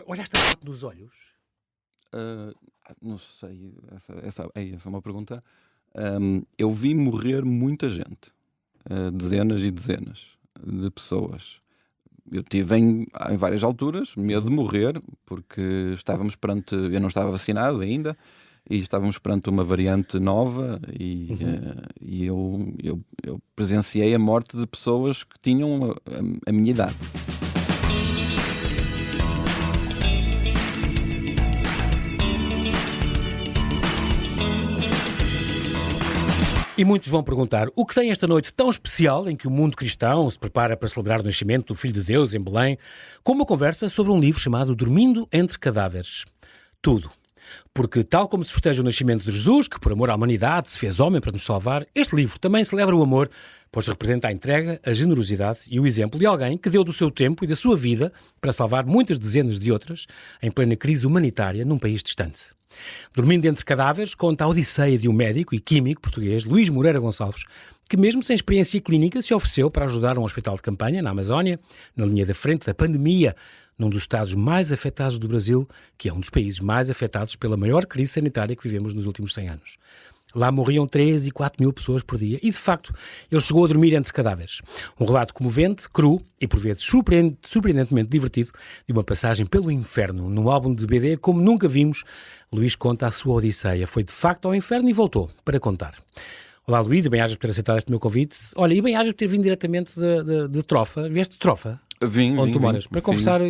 olhaste a morte nos olhos? Ah, não sei, essa é uma pergunta. Eu vi morrer muita gente, dezenas e dezenas de pessoas. Eu tive em várias alturas medo de morrer, porque estávamos perante. Eu não estava vacinado ainda, e estávamos perante uma variante nova, e eu presenciei a morte de pessoas que tinham a minha idade. E muitos vão perguntar, o que tem esta noite tão especial em que o mundo cristão se prepara para celebrar o nascimento do Filho de Deus em Belém, com uma conversa sobre um livro chamado Dormindo entre Cadáveres? Tudo. Porque, tal como se festeja o nascimento de Jesus, que por amor à humanidade se fez homem para nos salvar, este livro também celebra o amor, pois representa a entrega, a generosidade e o exemplo de alguém que deu do seu tempo e da sua vida para salvar muitas dezenas de outras em plena crise humanitária num país distante. Dormindo entre Cadáveres conta a odisseia de um médico e químico português, Luís Moreira Gonçalves, que mesmo sem experiência clínica se ofereceu para ajudar um hospital de campanha na Amazónia, na linha da frente da pandemia, num dos estados mais afetados do Brasil, que é um dos países mais afetados pela maior crise sanitária que vivemos nos últimos 100 anos. Lá morriam 3 e 4 mil pessoas por dia e, de facto, ele chegou a dormir entre cadáveres. Um relato comovente, cru e, por vezes, surpreendentemente divertido de uma passagem pelo inferno num álbum de BD como nunca vimos. Luís conta a sua odisseia. Foi, de facto, ao inferno e voltou para contar. Olá, Luís, e bem-ajas por ter aceitado este meu convite. Olha, e bem-ajas por ter vindo diretamente de Trofa. Vieste de Trofa? Onde tu moras? Para conversar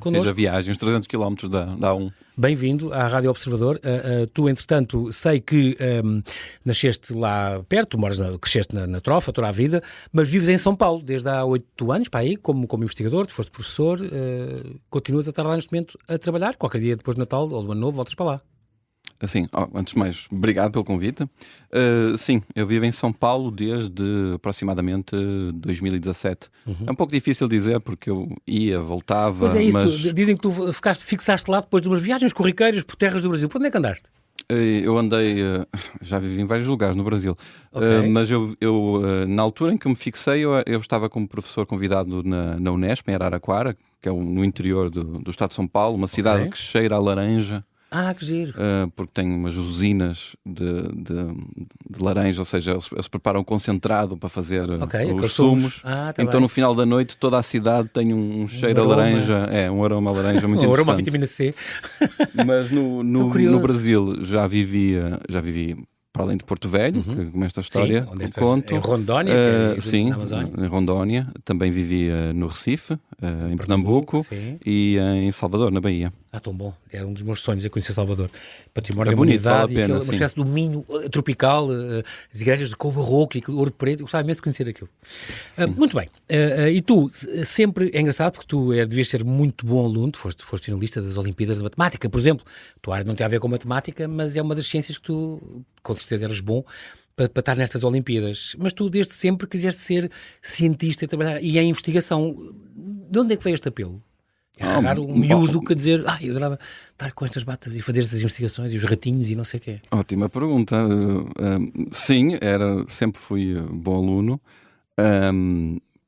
connosco. Fiz a viagem, uns 300 km da A1. Bem-vindo à Rádio Observador. Tu, entretanto, sei que nasceste lá perto, cresceste na Trofa toda a vida, mas vives em São Paulo desde há 8 anos, para aí, como investigador, tu foste professor, continuas a estar lá neste momento a trabalhar, qualquer dia depois do Natal ou do Ano Novo, voltas para lá. Assim, antes de mais, obrigado pelo convite. Sim, eu vivo em São Paulo desde aproximadamente 2017. É um pouco difícil dizer porque eu ia, voltava. Pois é isso, mas dizem que tu fixaste lá depois de umas viagens corriqueiras por terras do Brasil. Por onde é que andaste? eu andei, já vivi em vários lugares no Brasil, Ok. mas na altura em que me fixei, eu estava como professor convidado na Unesp, em Araraquara, que é no interior do estado de São Paulo, uma cidade que cheira a laranja. Ah, que giro. Porque tem umas usinas de laranja, ou seja, eles preparam concentrado para fazer os sumos. Então bem. no final da noite toda a cidade tem um cheiro a aroma. laranja, um aroma a laranja muito Um aroma à interessante. vitamina C. Mas Estou curioso. no Brasil já vivi para além de Porto Velho, que, como esta história Sim, onde que estás, conto. em Rondônia, que é sim, na Amazónia. em Rondônia. Também vivi no Recife, em Pernambuco, sim. e em Salvador, na Bahia. Tão bom. Era um dos meus sonhos, é conhecer Salvador. Património É da bonito, humanidade, vale a pena, uma sim. espécie de domínio tropical, as igrejas de cor barroco e aquele ouro preto. Eu gostava imenso de conhecer aquilo. Muito bem. E tu, sempre, é engraçado porque tu devias ser muito bom aluno, foste finalista das Olimpíadas de Matemática, por exemplo. A tua área não tem a ver com matemática, mas é uma das ciências que tu, com certeza, eras bom para estar nestas Olimpíadas. Mas tu, desde sempre, quiseste ser cientista e trabalhar e em investigação. De onde é que veio este apelo? É raro um miúdo que dizer, eu adorava estar com estas batas e fazer estas investigações e os ratinhos e não sei o quê. Ótima pergunta. Sim, sempre fui bom aluno.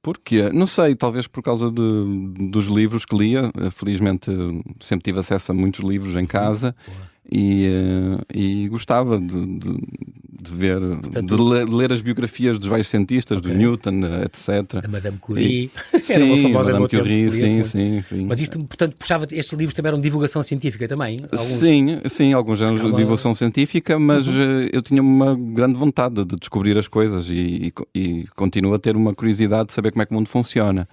Porquê? Não sei, talvez por causa dos livros que lia. Felizmente sempre tive acesso a muitos livros em casa. E gostava de ver, de ler as biografias dos vários cientistas, do Newton, etc. A Madame Curie, sim, era uma famosa Madame Curie, sim. Mas isto, portanto, estes livros também eram de divulgação científica também? Sim, alguns anos de divulgação científica, mas eu tinha uma grande vontade de descobrir as coisas e continuo a ter uma curiosidade de saber como é que o mundo funciona.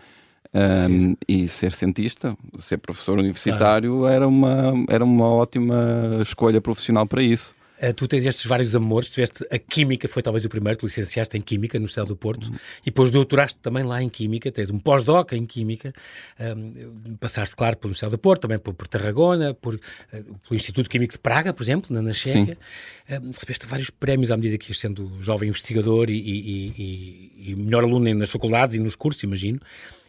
E ser cientista, ser professor universitário, era uma ótima escolha profissional para isso. Tu tens estes vários amores, tiveste a Química, foi talvez o primeiro, tu licenciaste em Química no Céu do Porto, e depois doutoraste também lá em Química, tens um pós-doc em Química, passaste, claro, pelo Céu do Porto, também por Tarragona, pelo Instituto Químico de Praga, por exemplo, na Chequia. Recebeste vários prémios à medida que ias sendo jovem investigador e melhor aluno nas faculdades e nos cursos, imagino.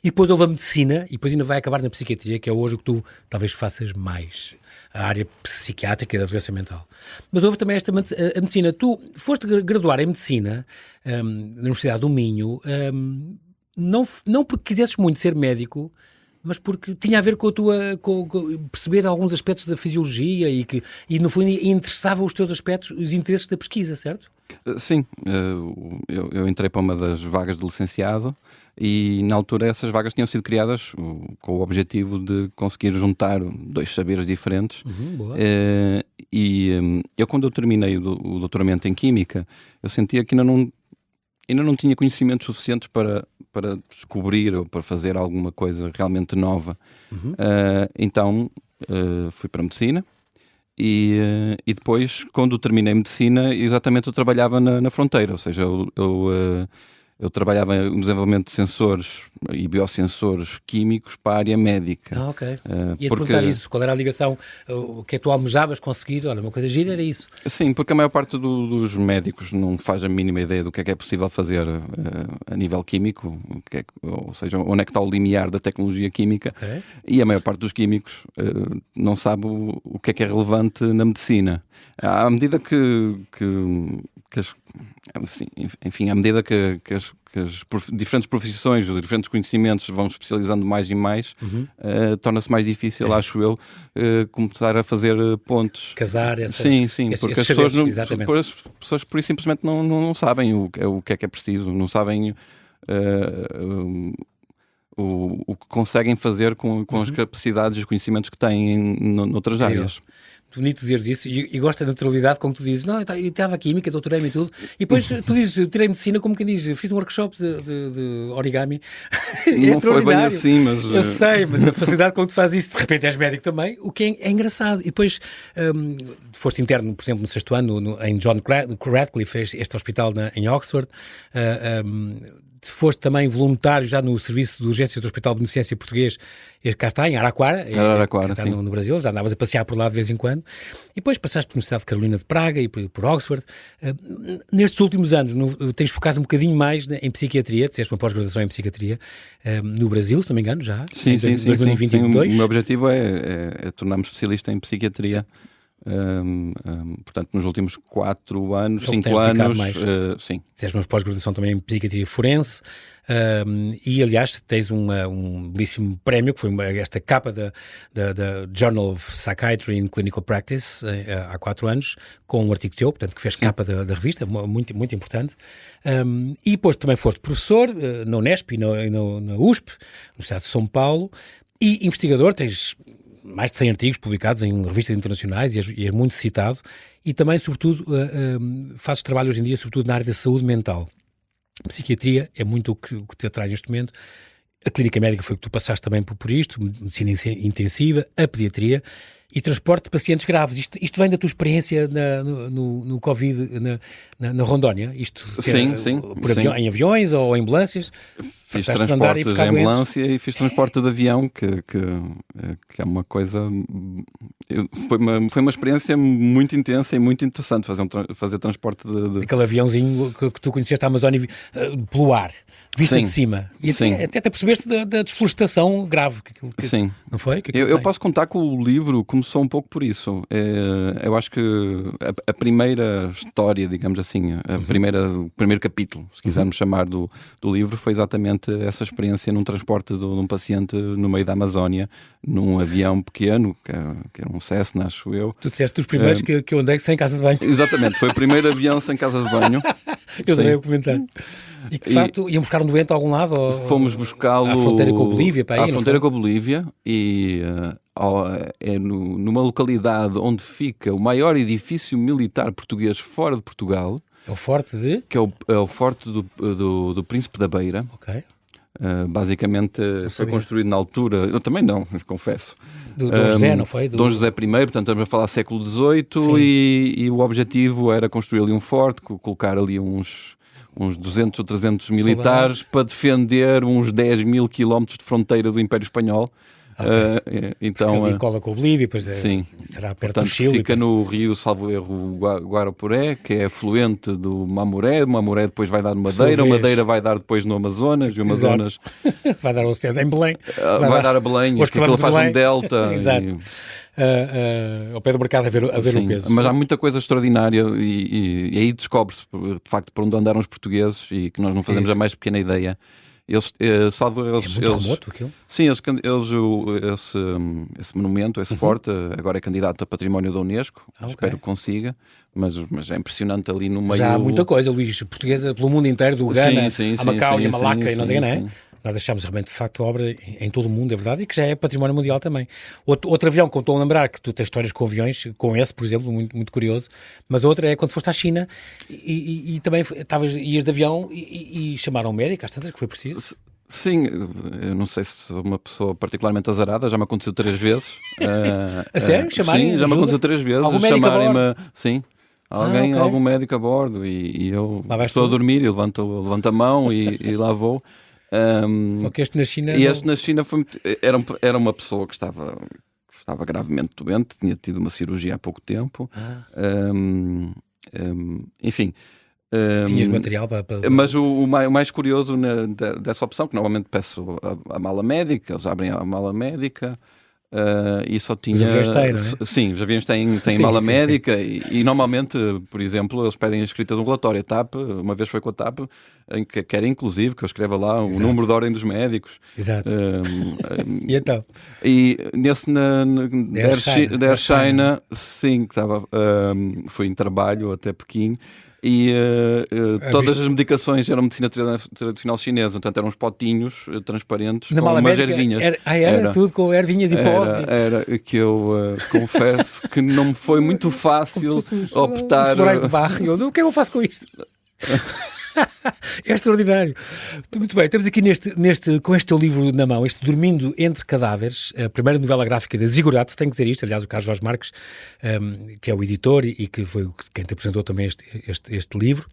E depois houve a medicina, e depois ainda vai acabar na psiquiatria, que é hoje o que tu talvez faças mais, a área psiquiátrica e da doença mental. Mas houve também a medicina. Tu foste graduar em medicina na Universidade do Minho, não porque quisesses muito ser médico, mas porque tinha a ver com a tua, com perceber alguns aspectos da fisiologia e no fundo interessava os teus aspectos, os interesses da pesquisa, certo? Sim, eu entrei para uma das vagas de licenciado e na altura essas vagas tinham sido criadas com o objetivo de conseguir juntar dois saberes diferentes. Boa. Eu quando eu terminei o doutoramento em Química, eu sentia que ainda não tinha conhecimentos suficientes para descobrir ou para fazer alguma coisa realmente nova. Então fui para a Medicina. E depois, quando terminei Medicina, exatamente eu trabalhava na fronteira, ou seja, eu trabalhava no desenvolvimento de sensores e biosensores químicos para a área médica. Ok. Ia-te perguntar isso, qual era a ligação, o que é que tu almejavas conseguir? Olha, uma coisa gira era isso. Sim, porque a maior parte dos médicos não faz a mínima ideia do que é possível fazer a nível químico, ou seja, onde é que está o limiar da tecnologia química, e a maior parte dos químicos não sabe o que é relevante na medicina. À medida à medida que as diferentes profissões, os diferentes conhecimentos vão especializando mais e mais, torna-se mais difícil, acho eu, começar a fazer pontos. Casar essas... Sim, porque as pessoas por isso simplesmente não sabem o que é preciso, não sabem o que conseguem fazer com as capacidades e os conhecimentos que têm noutras áreas. Bonito dizeres isso, e gosto da naturalidade como tu dizes, não, eu estava química, doutorei-me e tudo, e depois tu dizes, eu tirei medicina, como quem diz, fiz um workshop de origami. Não foi bem assim, mas... Eu sei, mas a facilidade como tu fazes isso, de repente és médico também, o que é engraçado. E depois foste interno, por exemplo, no 6º ano, em John Radcliffe, este hospital em Oxford, foste também voluntário já no serviço de urgência do Hospital de Beneficência Português, cá está, em Araraquara, sim. no Brasil, já andavas a passear por lá de vez em quando, e depois passaste pela Universidade de Carolina de Praga e por Oxford. Nestes últimos anos tens focado um bocadinho mais em psiquiatria, fizeste uma pós-graduação em psiquiatria no Brasil, se não me engano, já, em 2022. O meu objetivo é tornar-me especialista em psiquiatria. Portanto, nos últimos 4 anos, 5 anos, sim. Fizeste uma pós-graduação também em psiquiatria forense, e aliás tens um belíssimo prémio, que foi esta capa da Journal of Psychiatry in Clinical Practice, há 4 anos, com um artigo teu, portanto, que fez capa da revista, muito, muito importante. E depois também foste professor na Unesp e na USP, Universidade de São Paulo, e investigador, tens mais de 100 artigos publicados em revistas internacionais e és muito citado, e também, sobretudo, fazes trabalho hoje em dia, sobretudo na área da saúde mental. A psiquiatria é muito o que te atrai neste momento. A clínica médica foi o que tu passaste também por isto, medicina intensiva, a pediatria e transporte de pacientes graves. Isto vem da tua experiência no Covid na Rondônia? Sim. Em aviões ou em ambulâncias? Fiz transportes de ambulância e fiz transporte de avião, que é uma coisa... Foi uma experiência muito intensa e muito interessante fazer transporte de... Aquele aviãozinho que tu conheceste a Amazónia pelo ar, vista de cima. E até te percebeste da desflorestação grave. Sim. Não foi? Eu posso contar que o livro começou um pouco por isso. Eu acho que a primeira história, digamos assim, o primeiro capítulo, se quisermos chamar do livro, foi exatamente essa experiência num transporte de um paciente no meio da Amazónia, num avião pequeno, que era um Cessna, acho eu. Tu disseste dos primeiros que eu andei sem casa de banho. Exatamente, foi o primeiro avião sem casa de banho. Eu adorei o comentário. E que de facto iam buscar um doente a algum lado? Fomos buscá-lo à fronteira com a Bolívia, para aí, à fronteira com a Bolívia, e numa localidade onde fica o maior edifício militar português fora de Portugal. É o forte de? Que é o forte do Príncipe da Beira. Ok. Basicamente foi construído na altura, eu também não, confesso. Do Dom José, não foi? Dom José I, portanto estamos a falar século XVIII, e o objetivo era construir ali um forte, colocar ali uns 200 ou 300 militares para defender uns 10 mil quilómetros de fronteira do Império Espanhol. Então, ali cola com a Bolívia, depois será perto do Chile. Fica no rio, salvo erro, Guaraporé, que é afluente do Mamoré. O Mamoré depois vai dar no Madeira, o Madeira vai dar depois no Amazonas, e o Amazonas vai dar ao oceano em Belém. Vai dar a Belém, porque ele faz um delta. Exato. Ao pé do mercado a ver o peso. Mas há muita coisa extraordinária e aí descobre-se, de facto, por onde andaram os portugueses, e que nós não fazemos a mais pequena ideia. Eles, salvo eles, É muito remoto aquilo. sim, esse monumento, esse forte, agora é candidato a património da Unesco. Ok. Espero que consiga, mas é impressionante ali no meio. Já há muita coisa, Luís, portuguesa pelo mundo inteiro, do Ghana a Macau e a Malaca e não sei o que, não é? Nós deixámos realmente, de facto, a obra em todo o mundo, é verdade, e que já é património mundial também. Outro avião que eu estou a lembrar, que tu tens histórias com aviões, com esse, por exemplo, muito, muito curioso, mas outra é quando foste à China e também ias de avião e chamaram um médico, às tantas, que foi preciso. Sim, eu não sei se sou uma pessoa particularmente azarada, já me aconteceu 3 vezes. A sério? Chamarem sim, já me ajuda? aconteceu 3 vezes. Algum médico a bordo? Chamarem-me, sim, ok. algum médico a bordo e eu Lá vais estou a tu? dormir e levanto a mão e lá vou. Só que este na China... E não- este na China era uma pessoa que estava gravemente doente, tinha tido uma cirurgia há pouco tempo. Enfim. Tinhas material para... Mas o mais curioso dessa opção, que normalmente peço a mala médica, eles abrem a mala médica e só tinha. Os aviões têm, não é? Sim, os aviões têm Sim, mala sim, médica e normalmente, por exemplo, eles pedem a escrita de um relatório. A TAP, uma vez foi com a TAP, em que era inclusive que eu escreva lá o Exato. número de ordem dos médicos. Exato. E então? E nesse da Air China, sim, que fui em trabalho até Pequim. E todas as medicações eram medicina tradicional chinesa, portanto eram uns potinhos transparentes Na com mala umas médica ervinhas. era tudo com ervinhas e pó. Era que eu confesso que não me foi muito fácil optar. Os florais de barro. O que é que eu faço com isto? É extraordinário. Muito bem, estamos aqui com este teu livro na mão, este Dormindo Entre Cadáveres, a primeira novela gráfica da Ziggurat, tem que dizer isto, aliás o Carlos Jorge Marques, que é o editor e que foi quem te apresentou também este livro,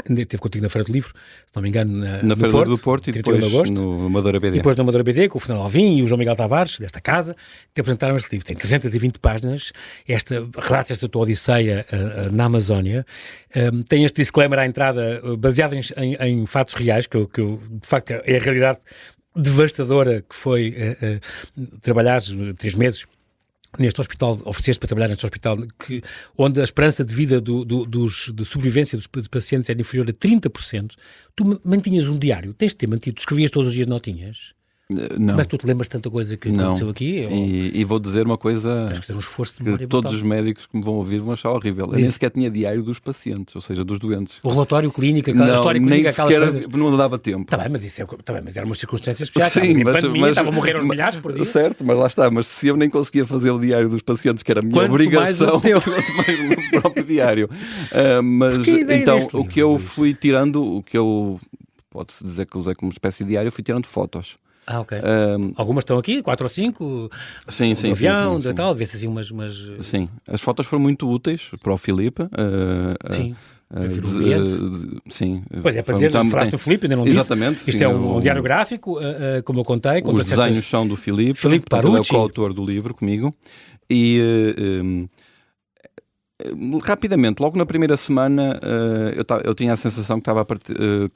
teve contigo na Feira do Livro, se não me engano, na Feira do Porto e 31 de depois agosto. no Amadora BD. E depois no Amadora BD, com o Fernando Alvim e o João Miguel Tavares, desta casa, que apresentaram este livro. Tem 320 páginas, relata esta tua odisseia na Amazónia. Tem este disclaimer à entrada, baseado em fatos reais, que de facto é a realidade devastadora que foi trabalhar 3 meses neste hospital, ofereceste para trabalhar neste hospital, onde a esperança de vida de sobrevivência dos pacientes era inferior a 30%, tu mantinhas um diário, tens de ter mantido, tu escrevias todos os dias notinhas? Não. Como é que tu te lembras de tanta coisa que aconteceu aqui? E vou dizer uma coisa Tens que ter um esforço de memória que todos brutal. os médicos que me vão ouvir vão achar horrível. Eu Diz. nem sequer tinha diário dos pacientes, ou seja, dos doentes. O relatório clínico, a história nem clínica, aquelas sequer coisas. não dava tempo. Está bem, mas eram umas circunstâncias especiais. Sim, Estávamos em pandemia, estavam a morrer aos milhares por dia. Certo, mas lá está. Mas se eu nem conseguia fazer o diário dos pacientes, que era a minha Quanto obrigação, mais o teu. quanto mais o meu próprio diário. Mas Porque a ideia então, deste o que livro, eu Luís? fui tirando, pode-se dizer que usei como espécie de diário, eu fui tirando fotos. Ok. Algumas estão aqui, 4 ou 5, Sim, do avião, sim. tal, vê-se assim umas... Sim, as fotos foram muito úteis para o Filipe. Sim. Sim. Pois é, para dizer, falaste no Filipe, ainda não disse. Exatamente. Isto sim, é um diário gráfico, como eu contei. Os desenhos são do Filipe. Filipe Ele é o Parucci. coautor do livro comigo. E rapidamente, logo na primeira semana, eu tinha a sensação que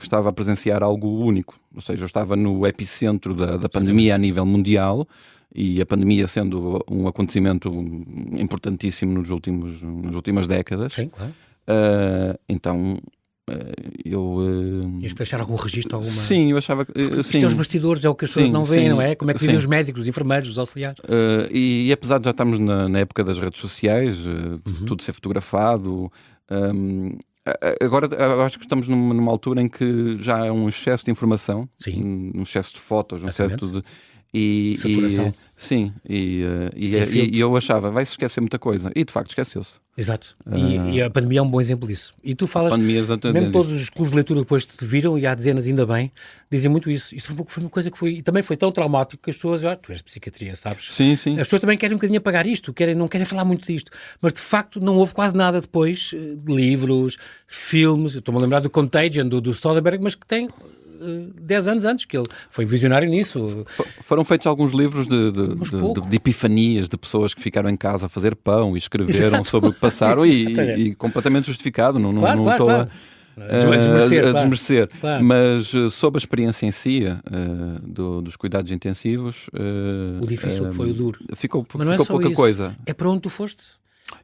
estava a presenciar algo único. Ou seja, eu estava no epicentro da pandemia a nível mundial, e a pandemia sendo um acontecimento importantíssimo nas últimas décadas. Sim, claro. Então eu... Tinhas que deixar algum registro, alguma... Sim, eu achava que... Isto é os bastidores, é o que as pessoas não veem, não é? Como é que vivem sim. os médicos, os enfermeiros, os auxiliares. E apesar de já estarmos na época das redes sociais, tudo ser fotografado, agora eu acho que estamos numa altura em que já há um excesso de informação, Sim. um excesso de fotos, um Exatamente. excesso de... Saturação. Sim, e eu achava, vai-se esquecer muita coisa. E de facto esqueceu-se. Exato. E a pandemia é um bom exemplo disso. E tu falas, mesmo todos os clubes de leitura depois te viram, e há dezenas ainda bem, dizem muito isso. Isso foi uma coisa que foi, e também foi tão traumático que as pessoas, tu és de psiquiatria, sabes? Sim. As pessoas também querem um bocadinho apagar isto, não querem falar muito disto. Mas de facto não houve quase nada depois de livros, filmes. Eu estou-me a lembrar do Contagion, do Soderbergh, mas que tem 10 anos antes, que ele foi visionário nisso. Foram feitos alguns livros de epifanias de pessoas que ficaram em casa a fazer pão e escreveram sobre o que passaram e completamente justificado. Não estou claro. a desmerecer. Claro. Mas sobre a experiência em si dos cuidados intensivos, O difícil foi o duro. Ficou Mas não é só pouca isso. coisa. É para onde tu foste.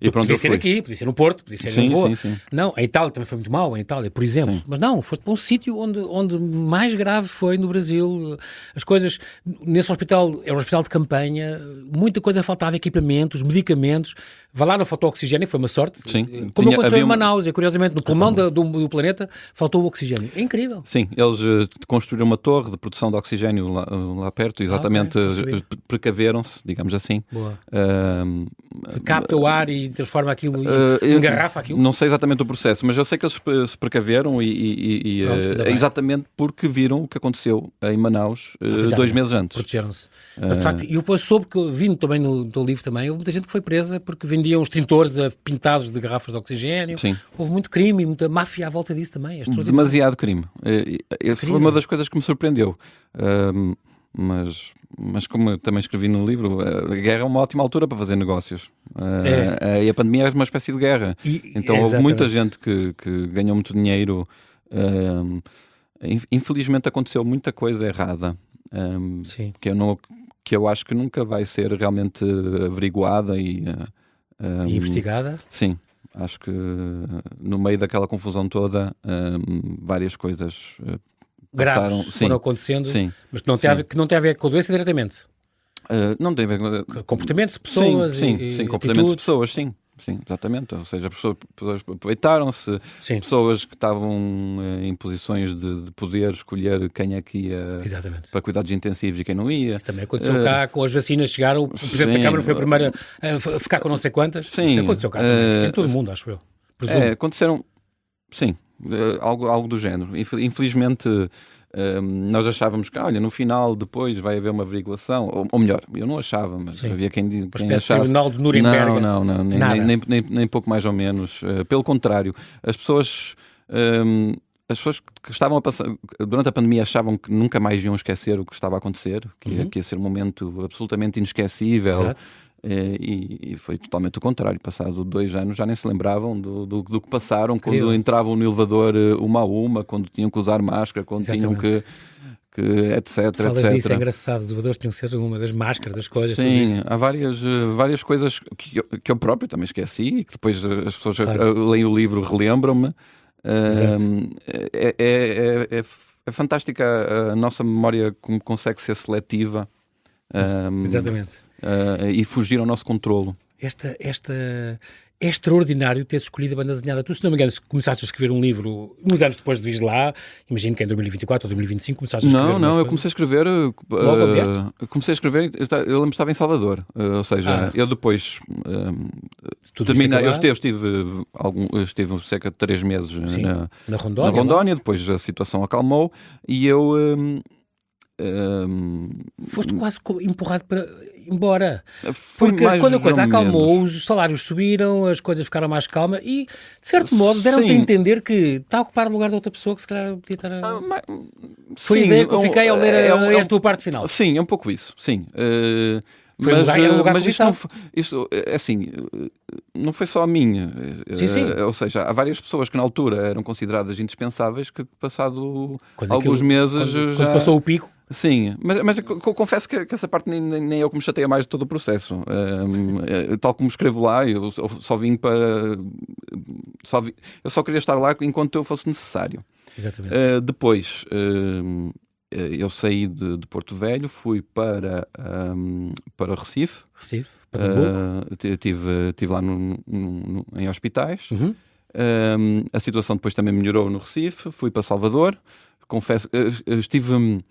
E pronto, Podia eu ser fui. aqui, podia ser no Porto, podia ser em Sim, Lisboa. sim, sim. Não, a Itália também foi muito mal, em Itália, por exemplo. Sim. Mas não, foste para um sítio onde mais grave foi no Brasil. As coisas, nesse hospital, era um hospital de campanha, muita coisa faltava, equipamentos, medicamentos. Vá lá, não faltou oxigênio, foi uma sorte. Sim. Como aconteceu em Manaus, e curiosamente, no pulmão do planeta, faltou o oxigênio. É incrível. Sim, eles construíram uma torre de produção de oxigênio lá perto, exatamente, ok, não sabia. precaveram-se, digamos assim. Boa. Ahm, Capta o ar e transforma aquilo, e engarrafa aquilo. Não sei exatamente o processo, mas eu sei que eles se precaveram Pronto, ainda bem. exatamente porque viram o que aconteceu em Manaus Exatamente. 2 meses antes. Protegeram-se. Mas de facto, e eu depois soube que, vindo também no teu livro também, houve muita gente que foi presa porque vendiam extintores pintados de garrafas de oxigênio. Sim. Houve muito crime e muita máfia à volta disso também. É extraordinário. Demasiado crime. Foi uma das coisas que me surpreendeu. Mas como eu também escrevi no livro, a guerra é uma ótima altura para fazer negócios. E a pandemia é uma espécie de guerra. Então houve muita gente que ganhou muito dinheiro. Infelizmente aconteceu muita coisa errada. Sim. Que eu acho que nunca vai ser realmente averiguada E investigada. Sim, acho que no meio daquela confusão toda várias coisas Graves foram acontecendo, sim, mas que não tem a ver com a doença diretamente. não tem a ver com Comportamentos de pessoas sim, comportamentos de pessoas, sim, exatamente. Ou seja, pessoas aproveitaram-se, pessoas que estavam em posições de poder escolher quem é que ia para cuidados intensivos e quem não ia. Isso também aconteceu cá com as vacinas. Chegaram, o Presidente da Câmara foi a primeira a ficar com não sei quantas. Sim, isso aconteceu cá também, em todo o mundo, acho eu. Aconteceram, sim, algo do género. Infelizmente, nós achávamos que, olha, no final, depois vai haver uma averiguação, ou melhor, eu não achava, mas havia quem achasse. Tribunal de Nuremberg. Não, nem pouco mais ou menos. Pelo contrário, as pessoas que estavam a passar durante a pandemia achavam que nunca mais iam esquecer o que estava a acontecer, que ia ser um momento absolutamente inesquecível. Exato. E foi totalmente o contrário. Passado 2 anos já nem se lembravam do que passaram. Incrível. Quando entravam no elevador uma a uma, quando tinham que usar máscara, quando tinham que etc. Falas disso, é engraçado. Os elevadores tinham que ser uma das máscaras, das coisas. Sim, há várias coisas que eu próprio também esqueci e que depois as pessoas leem o livro, relembram-me. É fantástica a nossa memória, como consegue ser seletiva. Exatamente. E fugir ao nosso controlo. É extraordinário teres escolhido a banda desenhada. Tu, se não me engano, começaste a escrever um livro uns anos depois de vires lá, imagino que em 2024 ou 2025 começaste a escrever. Não, eu comecei a escrever. Comecei a escrever, eu lembro que estava em Salvador. Ou seja, eu depois terminei. Eu estive cerca de 3 meses na Rondônia, depois a situação acalmou e eu. Foste quase empurrado para embora. Porque quando a coisa acalmou, os salários subiram, as coisas ficaram mais calmas e, de certo modo, deram-te a entender que está a ocupar o lugar de outra pessoa que se calhar podia estar Foi a ideia que eu fiquei ao ler a tua parte final. Sim, é um pouco isso, sim. Mas isso assim, não foi só a minha. Ou seja, há várias pessoas que na altura eram consideradas indispensáveis que passado alguns meses quando passou o pico. Sim, mas eu confesso que essa parte nem eu que me chateia mais de todo o processo. Tal como escrevo lá, eu só vim para... eu só queria estar lá enquanto eu fosse necessário. Exatamente. Depois, eu saí de Porto Velho, fui para Recife. Estive lá em hospitais. A situação depois também melhorou no Recife. Fui para Salvador. Confesso, estive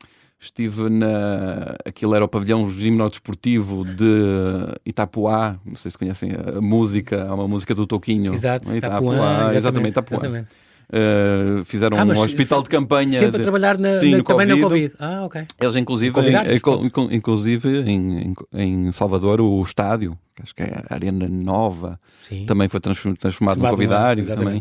aquilo era o pavilhão gimnodesportivo de Itapuá, não sei se conhecem a música, há uma música do Toquinho. Exato, Itapuá, exatamente, Itapuá. Fizeram um hospital de campanha. Sempre a trabalhar também na Covid. Ok. Eles, inclusive, em Salvador, o estádio, que acho que é a Arena Nova, também foi transformado num Covidário. Também.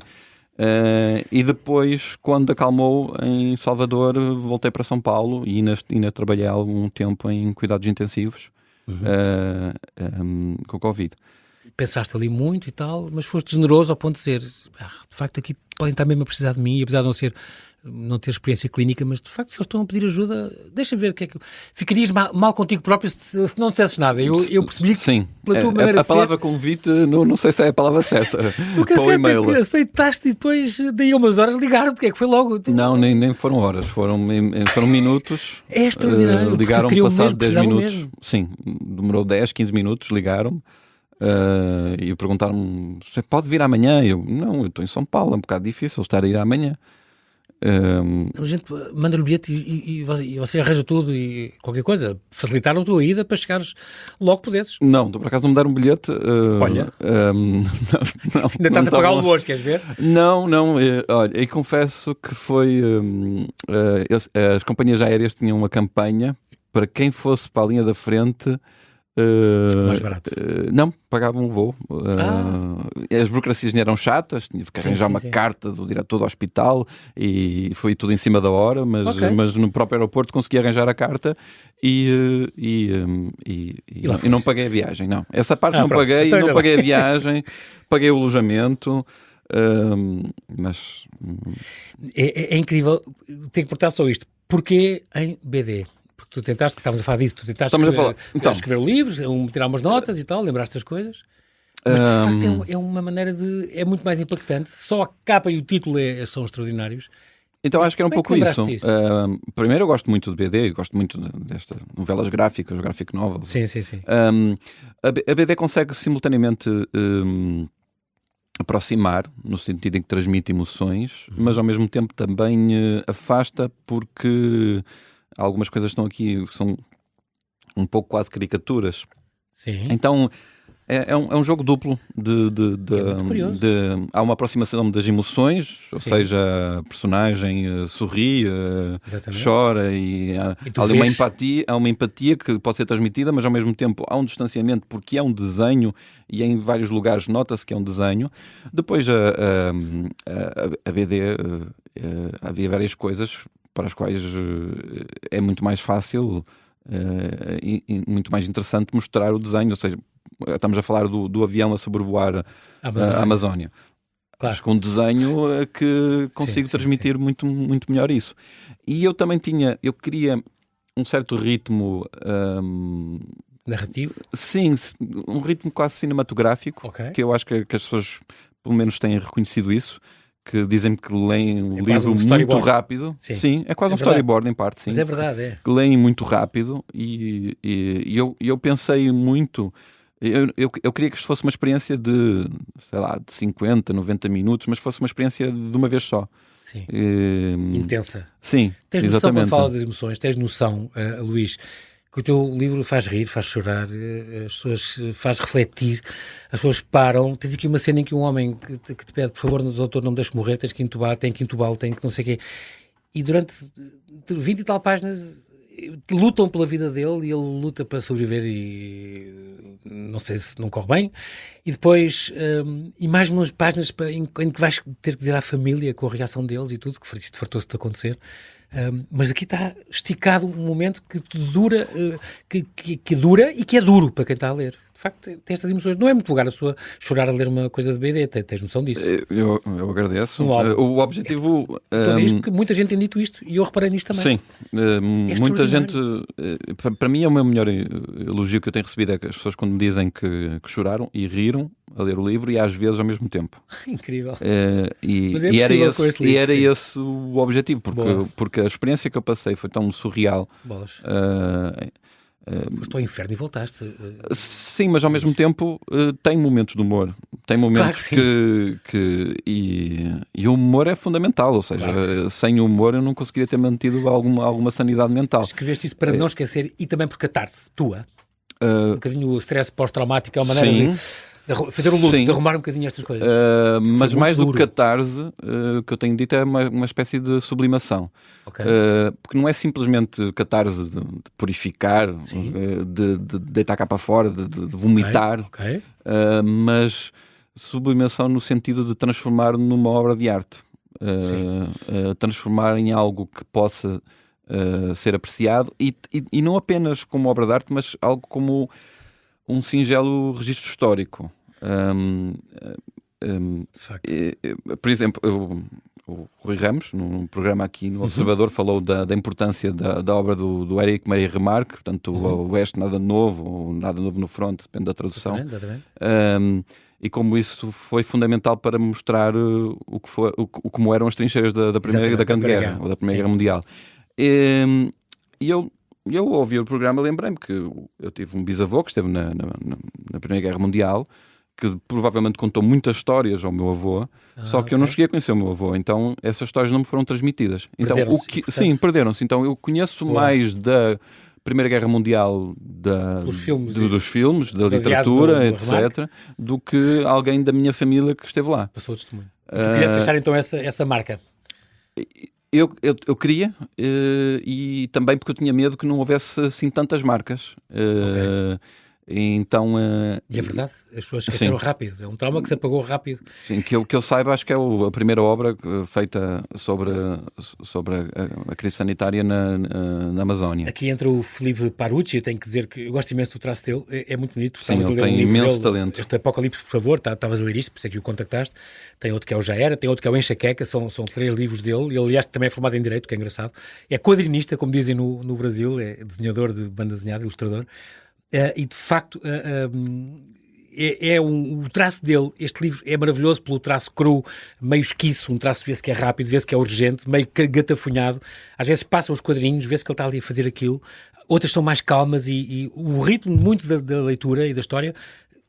E depois, quando acalmou em Salvador, voltei para São Paulo e ainda trabalhei algum tempo em cuidados intensivos com Covid. pensaste ali muito e tal, mas foste generoso ao ponto de dizer, de facto aqui podem estar mesmo a precisar de mim, apesar de não ter experiência clínica, mas de facto se eles estão a pedir ajuda, deixa-me ver o que é que... Ficarias mal contigo próprio se não dissesses nada. Eu percebi que sim, pela tua maneira a palavra convite, não sei se é a palavra certa para o e-mail. É que aceitaste e depois daí a umas horas ligaram-te, o que é que foi logo? Não, nem foram horas, foram minutos. É extraordinário. Ligaram-me passado 10 minutos. Mesmo. Sim, demorou 10, 15 minutos, ligaram-me. E perguntaram-me, você pode vir amanhã? Eu estou em São Paulo, é um bocado difícil estar a ir amanhã. A gente manda-lhe o bilhete e você arranja tudo e qualquer coisa. Facilitaram a tua ida para chegares logo que pudesses. Não, por acaso não me deram um bilhete. Olha, não, ainda estás a pagá-lo hoje, queres ver? Não, olha, e confesso que foi... as companhias aéreas tinham uma campanha para quem fosse para a linha da frente... mais barato. Não, pagavam um voo. As burocracias eram chatas, tinha que arranjar uma carta do diretor do hospital e foi tudo em cima da hora, mas no próprio aeroporto consegui arranjar a carta e não paguei a viagem. Não, essa parte não pronto. paguei, Então, não paguei a viagem, paguei o alojamento. Mas é incrível. Tenho que perguntar só isto. Porquê em BD? Porque tu tentaste, estávamos a falar disso, escrever livros, tirar umas notas e tal, lembraste das coisas. Mas de facto é uma maneira de... É muito mais impactante. Só a capa e o título são extraordinários. Então acho que era um pouco isso. Disso? Primeiro eu gosto muito de BD, gosto muito destas novelas gráficas, o graphic novel. Sim. A BD consegue simultaneamente aproximar, no sentido em que transmite emoções, mas ao mesmo tempo também afasta, porque algumas coisas estão aqui que são um pouco quase caricaturas. Sim. Então é um jogo duplo há uma aproximação das emoções, ou seja, a personagem sorri, chora e há ali uma empatia que pode ser transmitida, mas ao mesmo tempo há um distanciamento porque é um desenho e em vários lugares nota-se que é um desenho. Depois a BD havia várias coisas para as quais é muito mais fácil e muito mais interessante mostrar o desenho, ou seja, estamos a falar do avião a sobrevoar a Amazónia. Claro. Acho que um desenho que consigo transmitir muito, muito melhor isso. E eu também eu queria um certo ritmo... narrativo? Sim, um ritmo quase cinematográfico, que eu acho que as pessoas pelo menos têm reconhecido isso, que dizem que leem o livro muito rápido. Sim, é quase um storyboard em parte. Sim. Mas é verdade, que leem muito rápido e eu pensei muito... Eu queria que isto fosse uma experiência de 50, 90 minutos, mas fosse uma experiência de uma vez só. Sim. Intensa. Sim, tens noção exatamente. Quando falas das emoções, tens noção, Luís, que o teu livro faz rir, faz chorar, as pessoas faz refletir, as pessoas param. Tens aqui uma cena em que um homem que te pede, por favor, doutor, não me deixes morrer, tens que intubá-lo, tem que não sei o quê. E durante 20 e tal páginas lutam pela vida dele e ele luta para sobreviver e não sei se não corre bem. E depois, e mais umas páginas em que vais ter que dizer à família com a reação deles e tudo, que isto fartou-se de acontecer. Mas aqui está esticado um momento que dura, que dura e que é duro para quem está a ler. De facto, tem estas emoções. Não é muito vulgar a pessoa chorar a ler uma coisa de BD, tens noção disso? Eu agradeço. O objetivo... Porque muita gente tem dito isto e eu reparei nisto também. Sim, muita gente... Para mim é o meu melhor elogio que eu tenho recebido, é que as pessoas quando me dizem que choraram e riram a ler o livro e às vezes ao mesmo tempo. Incrível. E era esse o objetivo, porque a experiência que eu passei foi tão surreal. Foste ao inferno e voltaste. Sim, mas ao mesmo tempo tem momentos de humor. Tem momentos e o humor é fundamental. Ou seja, sem o humor eu não conseguiria ter mantido alguma sanidade mental. Escreveste isso para não esquecer e também por catarse tua. Um bocadinho o stress pós-traumático é uma maneira de fazer o luto, de arrumar um bocadinho estas coisas. Mas mais do que catarse, o que eu tenho dito é uma espécie de sublimação. Porque não é simplesmente catarse de purificar, de deitar cá para fora, de vomitar, mas sublimação no sentido de transformar numa obra de arte. Transformar em algo que possa ser apreciado e não apenas como obra de arte, mas algo como um singelo registro histórico. Por exemplo, o Rui Ramos, num programa aqui no Observador, falou da importância da obra do Éric Maria Remarque, portanto, o Oeste Nada Novo, ou Nada Novo no Front, depende da tradução. Exatamente. E como isso foi fundamental para mostrar como eram as trincheiras da Grande Guerra, ou da Primeira Guerra Mundial. E eu ouvi o programa, lembrei-me que eu tive um bisavô que esteve na Primeira Guerra Mundial, que provavelmente contou muitas histórias ao meu avô, só que eu não cheguei a conhecer o meu avô, então essas histórias não me foram transmitidas. Então, sim, perderam-se. Então eu conheço mais da Primeira Guerra Mundial dos filmes, da literatura, etc., do que alguém da minha família que esteve lá. Passou o testemunho. Tu querias deixar então essa marca? Eu queria, e também porque eu tinha medo que não houvesse assim tantas marcas. Então, e é verdade, as pessoas esqueceram rápido. É um trauma que se apagou rápido. Sim, que eu saiba, acho que é a primeira obra feita sobre a crise sanitária na Amazónia. Aqui entra o Filipe Parucci, eu tenho que dizer que eu gosto imenso do traço dele, é muito bonito. Sim, ele tem imenso talento. Este Apocalipse, por favor, estavas a ler isto, por isso é que o contactaste. Tem outro que é o Já Era, tem outro que é o Enxaqueca, são 3 livros dele. Ele, aliás, também é formado em Direito, que é engraçado. É quadrinista, como dizem no Brasil, é desenhador de banda desenhada, ilustrador. E de facto o traço dele, este livro é maravilhoso pelo traço cru, meio esquiço, um traço vê-se que é rápido, vê-se que é urgente, meio gatafunhado, às vezes passam os quadrinhos, vê-se que ele está ali a fazer aquilo, outras são mais calmas e o ritmo muito da leitura e da história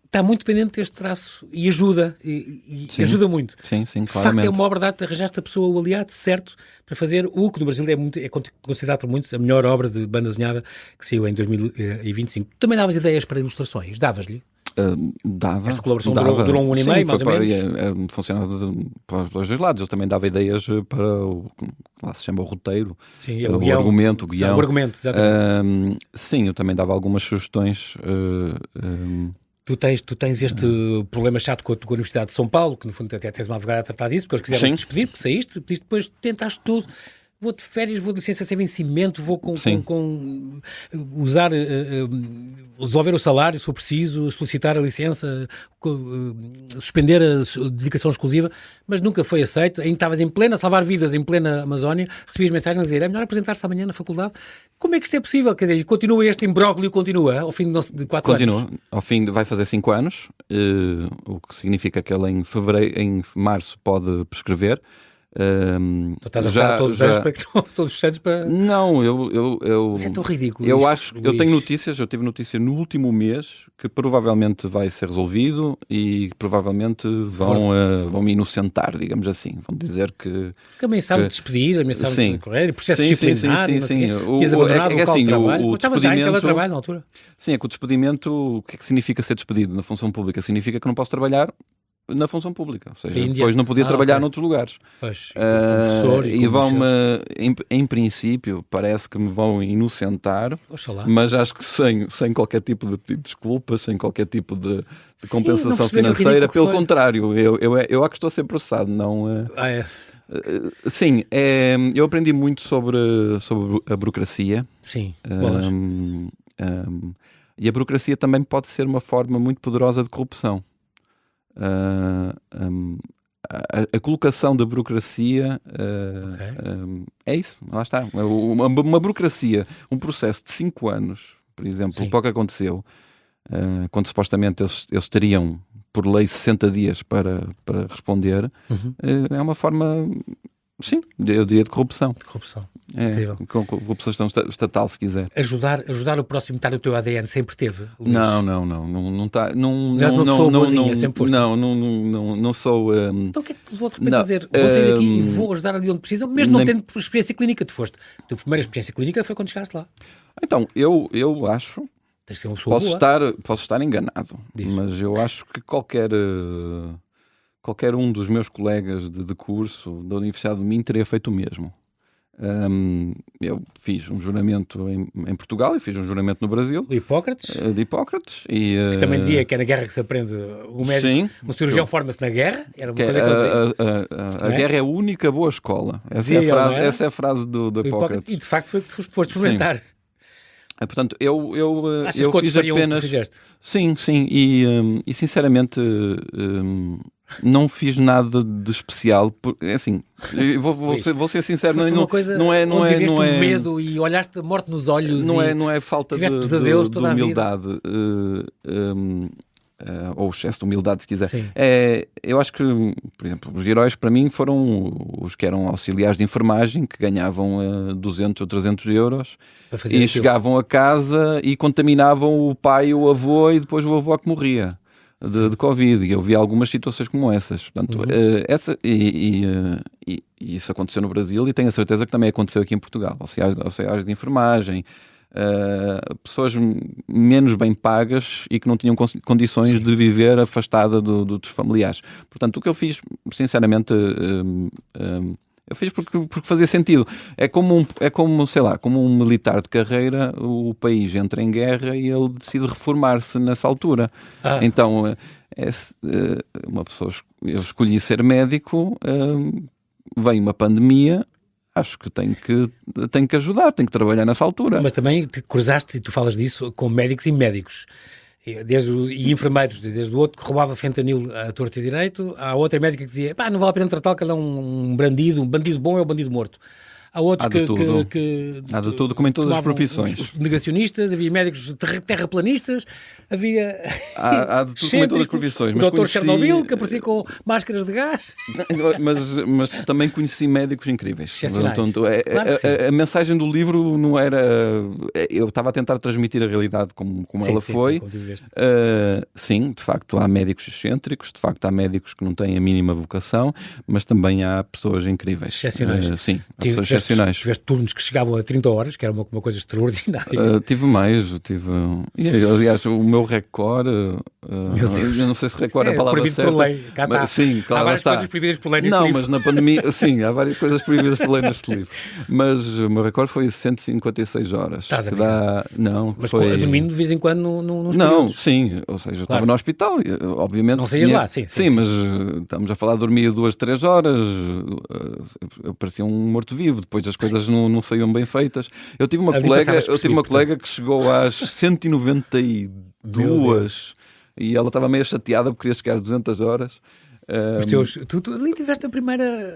está muito dependente deste traço e ajuda, e ajuda muito. Sim, de claramente. facto é uma obra de arte, arranjaste a pessoa, o aliado certo para fazer o que no Brasil é considerado por muitos a melhor obra de banda desenhada que saiu em 2025. Também davas ideias para ilustrações? Davas-lhe? Dava. Esta colaboração durou um ano e meio, mais ou menos? Funcionava para os dois lados. Eu também dava ideias para lá se chama o roteiro, sim, o argumento, o guião. O argumento, exatamente. Sim, eu também dava algumas sugestões. Tu tens este problema chato com a Universidade de São Paulo, que no fundo até tens uma advogada a tratar disso, porque eles quiseram te despedir, porque saíste, pediste, depois tentaste tudo. Vou de férias, vou de licença sem vencimento, vou resolver o salário, se for preciso, solicitar a licença, suspender a dedicação exclusiva, mas nunca foi aceito. Ainda estavas em plena salvar vidas, em plena Amazónia, recebias mensagens a dizer, é melhor apresentar-se amanhã na faculdade. Como é que isto é possível? Quer dizer, continua este imbróglio, continua, ao fim de 4 anos? Continua, ao fim vai fazer 5 anos, o que significa que ele em março pode prescrever. Tu estás a falar todos os santos para... Não, eu... Mas é tão ridículo. Eu acho que eu tive notícia no último mês que provavelmente vai ser resolvido e provavelmente vão me inocentar, digamos assim. Vão dizer que ameaçaram de despedir, ameaçaram de correr, processo disciplinar, tinhas abandonado o local de trabalho. Mas estavas já em teletrabalho na altura? Sim, é que o despedimento, o que é que significa ser despedido na função pública? Significa que não posso trabalhar na função pública, ou seja, depois não podia trabalhar noutros lugares. Pois, e vão-me, em princípio, parece que me vão inocentar, Oxalá. Mas acho que sem qualquer tipo de pedido de desculpas, sem qualquer tipo de compensação financeira. Pelo contrário, eu que estou a ser processado. Sim, eu aprendi muito sobre a burocracia. Sim, e a burocracia também pode ser uma forma muito poderosa de corrupção. A colocação da burocracia é isso, lá está. Uma burocracia, um processo de 5 anos, por exemplo, para o que aconteceu, quando supostamente eles teriam, por lei, 60 dias para responder, é uma forma, sim, eu diria de corrupção. Corrupção estatal, se quiser. Ajudar o próximo a estar no teu ADN sempre teve? Não está. Não sou. Então o que é que te vou de repente dizer? Vou sair daqui e vou ajudar ali onde precisam, mesmo não tendo experiência clínica. Tu foste. A tua primeira experiência clínica foi quando chegaste lá. Então, eu acho. Tens de ser uma pessoa boa. Posso estar enganado, mas eu acho que qualquer um dos meus colegas de curso da Universidade de Minho teria feito o mesmo. Eu fiz um juramento em Portugal e fiz um juramento no Brasil. De Hipócrates. Que também dizia que é na guerra que se aprende. O médico, um cirurgião forma-se na guerra. Era uma coisa que ele dizia. A guerra é a única boa escola. Essa é a frase do Hipócrates. E de facto foi o que tu foste experimentar. Portanto, eu Achas que outros fiz fariam o que tu apenas. fizeste? Sim, sim, e sinceramente não fiz nada de especial. É assim, eu vou ser sincero, Foste não, uma coisa não onde é, viveste não o é, medo e olhaste a morte nos olhos e não é falta tiveste pesadelos de toda a vida. humildade, ou excesso de humildade, se quiser. Sim. Eu acho que, por exemplo, os heróis para mim foram os que eram auxiliares de enfermagem, que ganhavam 200 ou 300 euros Para fazer e aquilo. chegavam a casa e contaminavam o pai, o avô e depois o avô que morria de Covid. E eu vi algumas situações como essas. Portanto, e isso aconteceu no Brasil e tenho a certeza que também aconteceu aqui em Portugal. Auxiliares de enfermagem, pessoas menos bem pagas e que não tinham condições de viver afastada dos familiares. Portanto, o que eu fiz, sinceramente, eu fiz porque fazia sentido. É como, sei lá, como um militar de carreira, o país entra em guerra e ele decide reformar-se nessa altura. Então, uma pessoa, eu escolhi ser médico, vem uma pandemia. Acho que tenho que ajudar, tenho que trabalhar nessa altura. Mas também te cruzaste, e tu falas disso, com médicos e médicos. E enfermeiros, desde o outro que roubava fentanil a torto e direito, há outra médica que dizia, pá, não vale a pena tratá-lo, que ele é um bandido bom é o bandido morto. Há outros Há de tudo, como em todas as profissões. Os negacionistas, havia médicos terraplanistas, havia... Há de tudo, como em todas as profissões. O doutor Chernobyl, que aparecia com máscaras de gás. Mas também conheci médicos incríveis. Portanto, Claro a mensagem do livro não era... Eu estava a tentar transmitir a realidade como ela foi. Sim, de facto há médicos excêntricos, de facto há médicos que não têm a mínima vocação, mas também há pessoas incríveis. Excepcionais. Sim, há pessoas excepcionais. Tiveste turnos que chegavam a 30 horas, que era uma coisa extraordinária. Tive mais, aliás, o meu recorde, eu não sei se recorde é a palavra proibido certa. Por lei. Cá mas, sim, claro, há várias coisas proibidas por lei neste livro. Não, mas na pandemia, sim, há várias coisas proibidas por lei neste livro. Mas o meu recorde foi 156 horas. Estás a dá... Não, mas foi... dormindo de vez em quando nos Não, períodos. sim, ou seja, eu estava no hospital, obviamente. Não saías lá, sim. Mas estamos a falar de dormir 2, 3 horas, eu parecia um morto-vivo, depois as coisas não saíam bem feitas. Eu tive uma colega que chegou às 192 e ela estava meio chateada porque queria chegar às 200 horas. Tu ali tiveste a primeira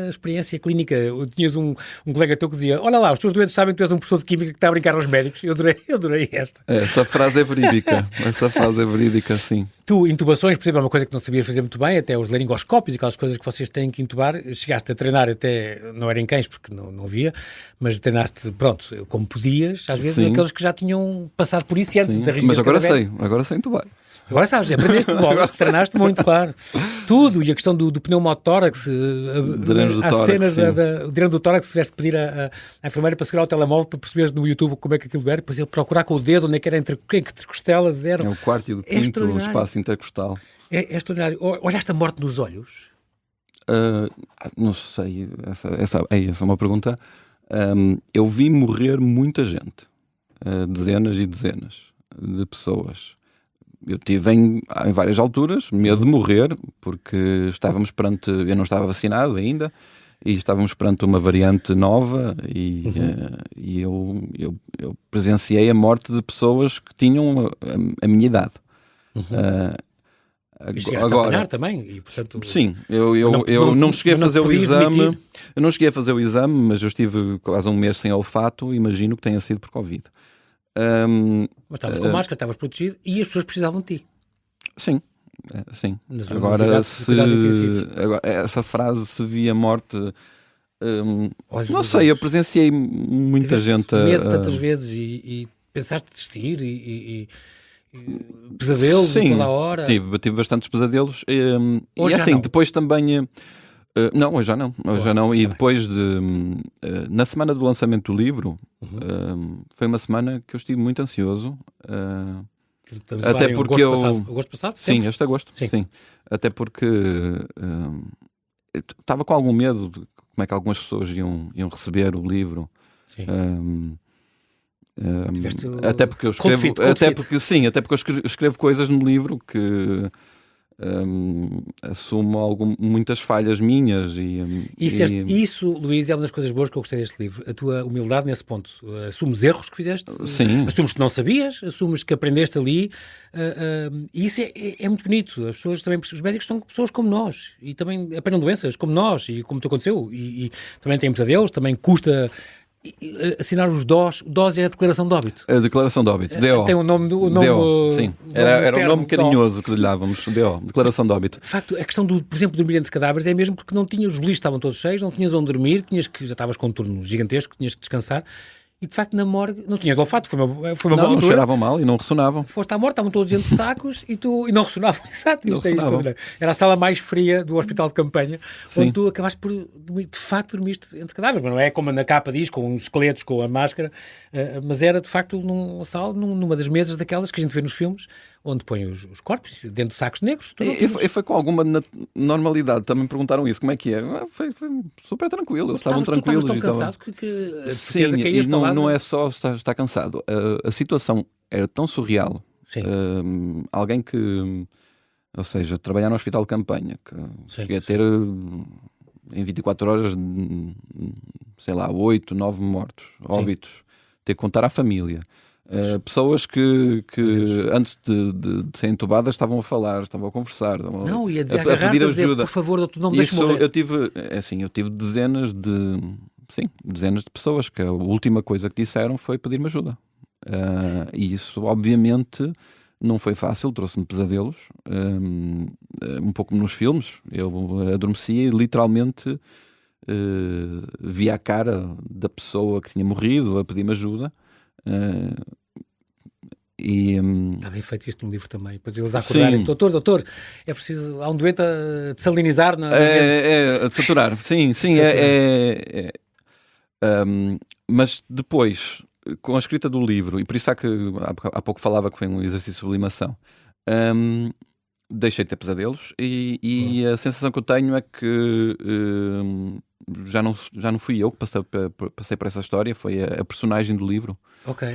experiência clínica. Tinhas um colega teu que dizia, olha lá, os teus doentes sabem que tu és um professor de química que está a brincar aos médicos. Eu adorei esta. Essa frase é verídica. Sim. Tu, intubações, por exemplo, é uma coisa que não sabias fazer muito bem, até os laringoscópios, aquelas coisas que vocês têm que intubar. Chegaste a treinar até, não era em cães, porque não havia, mas treinaste, pronto, como podias, às vezes, aqueles que já tinham passado por isso e antes da rigidez. Mas agora sei intubar. Agora sabes, aprendeste logo, treinaste muito, claro. Tudo, e a questão do pneumotórax, há cenas do dreno do tórax, tiveste que pedir à enfermeira para segurar o telemóvel para perceberes no YouTube como é que aquilo era, depois ele procurar com o dedo onde é que era entre costelas. É o quarto e o quinto, o espaço intercostal. É extraordinário. Olhaste a morte nos olhos? Não sei, essa é uma pergunta. Eu vi morrer muita gente, dezenas e dezenas de pessoas. Eu tive em várias alturas medo de morrer, porque eu não estava vacinado ainda, e estávamos perante uma variante nova e eu presenciei a morte de pessoas que tinham a minha idade. Chegaste a apanhar também? E, portanto, sim, eu não cheguei a fazer o exame. Eu não cheguei a fazer o exame, mas eu estive quase um mês sem olfato, imagino que tenha sido por Covid. Mas estavas com máscara, estavas protegido e as pessoas precisavam de ti. Sim. Agora, essa frase, se via morte, não sei, eu presenciei muita gente. Medo tantas vezes e pensaste desistir e pesadelos toda a hora. Tive bastantes pesadelos. Hoje e assim, não. Depois também. Não, hoje já não. E depois na semana do lançamento do livro, foi uma semana que eu estive muito ansioso. Até porque agosto passado? Sim, este agosto. Sim. Até porque estava com algum medo de como é que algumas pessoas iam receber o livro. Sim. Até porque eu escrevo, até porque eu escrevo coisas no livro que assumo muitas falhas minhas Isso, Luís, é uma das coisas boas que eu gostei deste livro. A tua humildade nesse ponto. Assumes erros que fizeste, Sim. assumes que não sabias, assumes que aprendeste ali, e isso é muito bonito. As pessoas também, os médicos são pessoas como nós e também apanham doenças como nós e como te aconteceu, e também têm pesadelos, também custa assinar os DOS. O DOS é a declaração de óbito. A declaração de óbito, DO. Tem o nome do DO, sim. Era um nome carinhoso que lhe dávamos, DO, declaração de óbito. De facto, a questão por exemplo, dormir entre cadáveres é mesmo porque não tinhas, os beliscos estavam todos cheios, não tinhas onde dormir, já estavas com um turno gigantesco, tinhas que descansar. E de facto na morgue não tinhas olfato, foi uma boa altura. Não cheiravam mal e não ressonavam. Foste à morte, estavam todos dentro de sacos e não ressonavam. Exato, isto é isto. Era a sala mais fria do hospital de campanha, onde tu acabaste por, de facto, dormiste entre cadáveres. Mas não é como na capa diz, com os esqueletos, com a máscara, mas era de facto numa sala, numa das mesas daquelas que a gente vê nos filmes, onde põem os corpos, dentro de sacos negros. E foi com alguma normalidade. Também perguntaram isso, como é que é? Foi super tranquilo, eles estavam tranquilos. Tu estavas tão cansado que sim, e não é só estar cansado. A situação era tão surreal. Alguém que, ou seja, trabalhar no hospital de campanha, que cheguei a ter em 24 horas, sei lá, 8, 9 mortos, óbitos, ter que contar à família. Pessoas que antes de serem entubadas estavam a falar, estavam a conversar, não, ia dizer, a pedir ajuda. Por favor, doutor, não me deixe morrer. Eu tive dezenas de pessoas que a última coisa que disseram foi pedir-me ajuda. E isso, obviamente, não foi fácil, trouxe-me pesadelos, um pouco nos filmes. Eu adormecia e literalmente via a cara da pessoa que tinha morrido a pedir-me ajuda. Está bem feito isto no livro também. Depois eles acordarem, doutor, é preciso, há um doente a desalininar a desaturar, sim, mas depois, com a escrita do livro, e por isso que há pouco falava que foi um exercício de sublimação, deixei de ter pesadelos e a sensação que eu tenho é que já não fui eu que passei por essa história, foi a personagem do livro.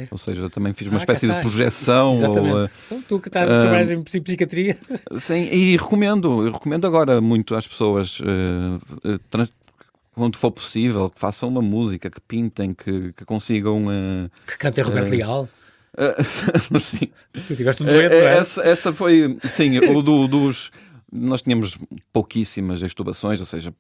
Ou seja, também fiz uma espécie de projeção. Exatamente. Então, tu que trabalhas em psiquiatria. Sim, e recomendo agora muito às pessoas, quando for possível, que façam uma música, que pintem, que consigam... que cantem Roberto Leal. Sim. Tu tiveste um dueto, não é? Essa foi, sim, o dos... Nós tínhamos pouquíssimas extubações, ou seja,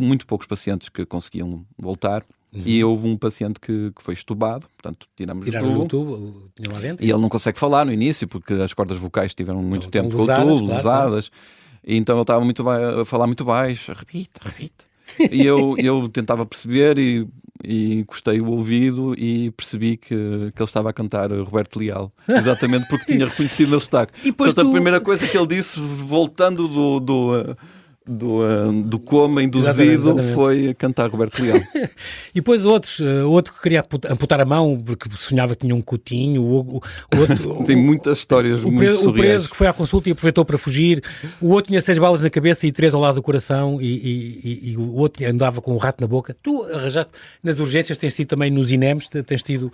muito poucos pacientes que conseguiam voltar. E houve um paciente que foi estubado, portanto tiraram o tubo lá dentro, e ele não consegue falar no início porque as cordas vocais tiveram muito tempo com o tubo, lesadas, e então ele estava a falar muito baixo, repita. E eu tentava perceber e encostei o ouvido e percebi que ele estava a cantar Roberto Leal, exatamente porque tinha reconhecido o meu sotaque. Portanto, a primeira coisa que ele disse, voltando do coma induzido, exatamente. Foi cantar Roberto Leal. E depois outro que queria amputar a mão porque sonhava que tinha um cutinho, o outro, tem muitas histórias muito surreais. O preso que foi à consulta e aproveitou para fugir, o outro tinha 6 balas na cabeça e 3 ao lado do coração e o outro andava com um rato na boca. Tu arranjaste, nas urgências tens tido também, nos INEMs, tens tido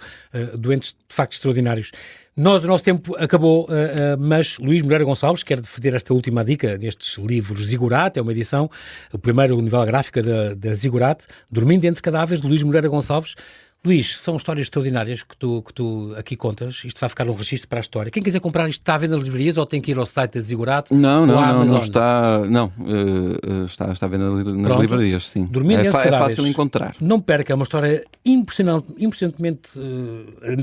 doentes de facto extraordinários. O nosso tempo acabou, mas Luís Moreira Gonçalves quer defender esta última dica nestes livros Ziggurat, é uma edição, o primeiro novela gráfica da Ziggurat, Dormindo entre Cadáveres, de Luís Moreira Gonçalves. Luís, são histórias extraordinárias que tu aqui contas. Isto vai ficar um registro para a história. Quem quiser comprar isto está à venda nas livrarias ou tem que ir ao site da Ziggurat? Não está. Está à venda nas livrarias, sim. É fácil encontrar. Não perca, é uma história impressionantemente,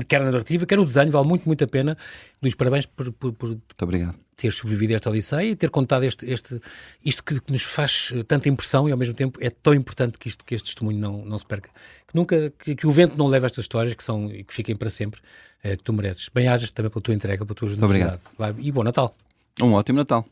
quer a narrativa, quer o desenho, vale muito, muito a pena. Luís, parabéns por muito obrigado. Ter sobrevivido a esta odisseia e ter contado isto que nos faz tanta impressão e ao mesmo tempo é tão importante que este testemunho não se perca. Que o vento não leve estas histórias que fiquem para sempre, que tu mereces. Bem-ajas também pela tua entrega, pela tua generosidade. Obrigado. E bom Natal. Um ótimo Natal.